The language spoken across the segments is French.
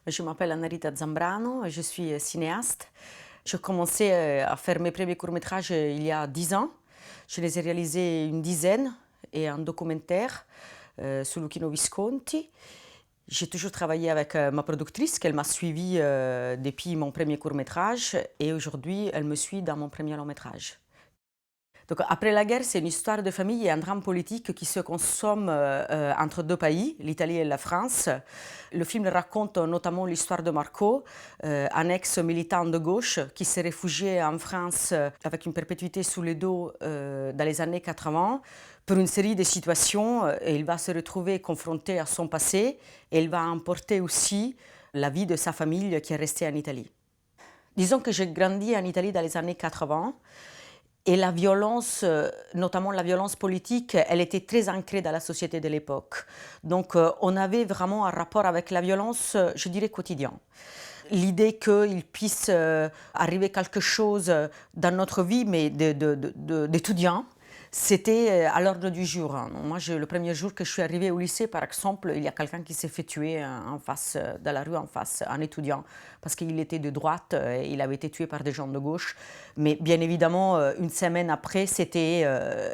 Je m'appelle Annarita Zambrano, je suis cinéaste. J'ai commencé à faire mes premiers courts-métrages il y a 10 ans. Je les ai réalisés une dizaine et un documentaire sur Luchino Visconti. J'ai toujours travaillé avec ma productrice, qu'elle m'a suivie depuis mon premier court-métrage et aujourd'hui elle me suit dans mon premier long-métrage. Donc, après la guerre, c'est une histoire de famille et un drame politique qui se consomme entre deux pays, l'Italie et la France. Le film raconte notamment l'histoire de Marco, un ex-militant de gauche qui s'est réfugié en France avec une perpétuité sous le dos dans les années 80 pour une série de situations et il va se retrouver confronté à son passé et il va emporter aussi la vie de sa famille qui est restée en Italie. Disons que j'ai grandi en Italie dans les années 80. Et la violence, notamment la violence politique, elle était très ancrée dans la société de l'époque. Donc on avait vraiment un rapport avec la violence, je dirais, quotidien. L'idée qu'il puisse arriver quelque chose dans notre vie, mais d'étudiants, c'était à l'ordre du jour. Moi, le premier jour que je suis arrivée au lycée, par exemple, il y a quelqu'un qui s'est fait tuer en face, dans la rue en face, un étudiant, parce qu'il était de droite et il avait été tué par des gens de gauche. Mais bien évidemment, une semaine après, c'était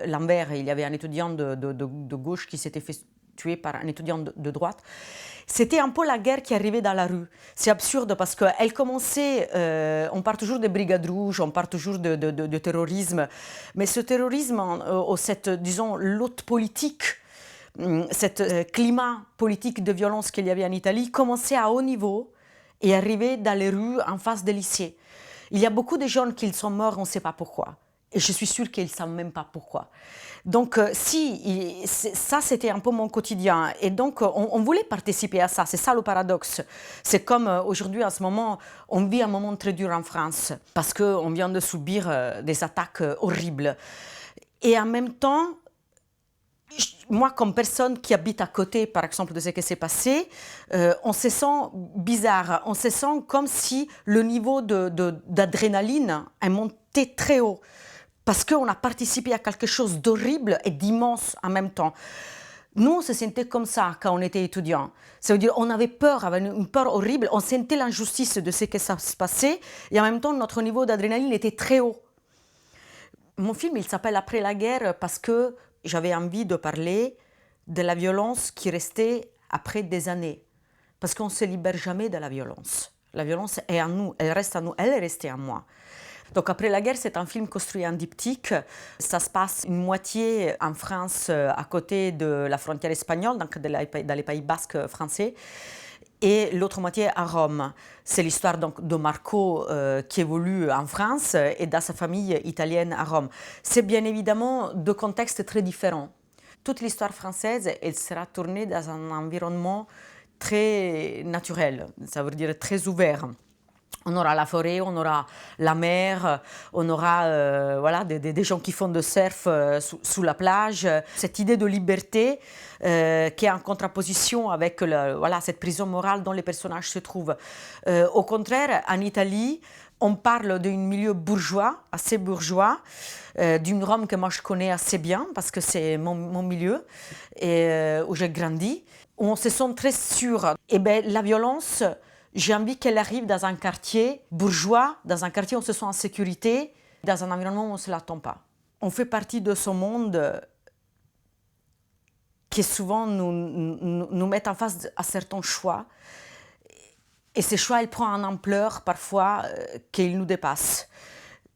l'envers. Il y avait un étudiant de gauche qui s'était fait tué par un étudiant de droite. C'était un peu la guerre qui arrivait dans la rue. C'est absurde parce qu'elle commençait, on parle toujours de brigades rouges, on parle toujours de terrorisme, mais ce terrorisme, disons, l'autre politique, ce climat politique de violence qu'il y avait en Italie, commençait à haut niveau et arrivait dans les rues en face des lycées. Il y a beaucoup de jeunes qui sont morts, on ne sait pas pourquoi. Et je suis sûre qu'ils ne savent même pas pourquoi. Donc, ça, c'était un peu mon quotidien. Et donc, on voulait participer à ça. C'est ça le paradoxe. C'est comme aujourd'hui, en ce moment, on vit un moment très dur en France parce qu'on vient de subir des attaques horribles. Et en même temps, moi, comme personne qui habite à côté, par exemple, de ce qui s'est passé, on se sent bizarre. On se sent comme si le niveau d'adrénaline est monté très haut. Parce qu'on a participé à quelque chose d'horrible et d'immense en même temps. Nous, on se sentait comme ça quand on était étudiants. Ça veut dire qu'on avait peur, avait une peur horrible, on sentait l'injustice de ce qui se passait, et en même temps, notre niveau d'adrénaline était très haut. Mon film, il s'appelle Après la guerre parce que j'avais envie de parler de la violence qui restait après des années. Parce qu'on ne se libère jamais de la violence. La violence est en nous, elle reste en nous, elle est restée en moi. Donc Après la guerre, c'est un film construit en diptyque. Ça se passe une moitié en France, à côté de la frontière espagnole, donc dans les Pays basques français, et l'autre moitié à Rome. C'est l'histoire donc de Marco qui évolue en France et dans sa famille italienne à Rome. C'est bien évidemment deux contextes très différents. Toute l'histoire française, elle sera tournée dans un environnement très naturel, ça veut dire très ouvert. On aura la forêt, on aura la mer, on aura voilà, des gens qui font de surf sous la plage. Cette idée de liberté qui est en contraposition avec voilà, cette prison morale dont les personnages se trouvent. Au contraire, en Italie, on parle d'un milieu bourgeois, assez bourgeois, d'une Rome que moi je connais assez bien parce que c'est mon milieu et, où j'ai grandi, où on se sent très sûr. Et bien, la violence, j'ai envie qu'elle arrive dans un quartier bourgeois, dans un quartier où on se sent en sécurité, dans un environnement où on ne se l'attend pas. On fait partie de ce monde qui souvent nous met en face à certains choix. Et ces choix, ils prennent une ampleur parfois qu'ils nous dépassent.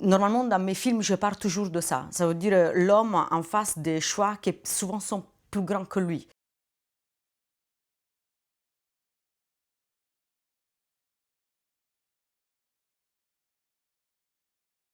Normalement, dans mes films, je parle toujours de ça. Ça veut dire l'homme en face des choix qui souvent sont plus grands que lui.